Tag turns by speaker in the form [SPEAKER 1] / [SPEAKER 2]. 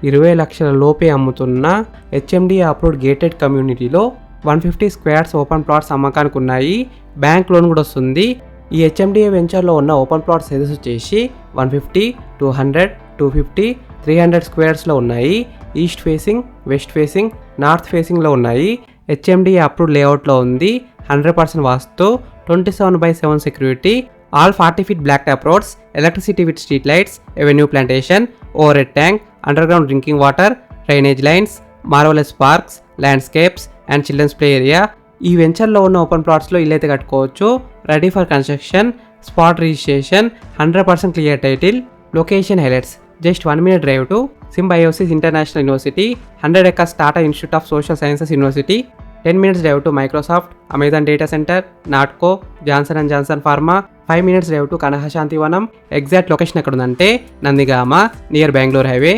[SPEAKER 1] 20 లక్షల లోపే అమ్ముతున్న హెచ్ఎండిఏ అప్రూవ్డ్ గేటెడ్ కమ్యూనిటీలో 150 స్క్వేర్స్ ఓపెన్ ప్లాట్స్ అమ్మకానికి ఉన్నాయి. బ్యాంక్ లోన్ కూడా వస్తుంది. ఈ హెచ్ఎండిఏ వెంచర్లో ఉన్న ఓపెన్ ప్లాట్ సైజెస్ వచ్చేసి 150, 200, 250, 300 స్క్వేర్స్లో ఉన్నాయి. East facing, west facing, north ఫేసింగ్లో ఉన్నాయి. హెచ్ఎండిఏ అప్రూవ్డ్ లేఅవుట్లో ఉంది. 100% vastu, 27/7 security, all 40 feet black top roads, electricity with street lights, avenue plantation, overhead tank, underground drinking water, drainage lines, marvellous parks, landscapes and children's play area. ఈ వెంచర్లో ఉన్న open ప్లాట్స్లో ఇల్లు అయితే కట్టుకోవచ్చు. Ready for construction, spot registration, 100% clear title. Location highlights: just 1 minute drive to Symbiosis International University, 100 acres Tata Institute of Social Sciences University, 10 minutes drive to Microsoft, Amazon Data Center, Natco, Johnson & Johnson Pharma, 5 minutes drive to Kanahashanti Vanam. Exact location ఎక్కడ ఉందంటే Nandigama, near Bengaluru highway.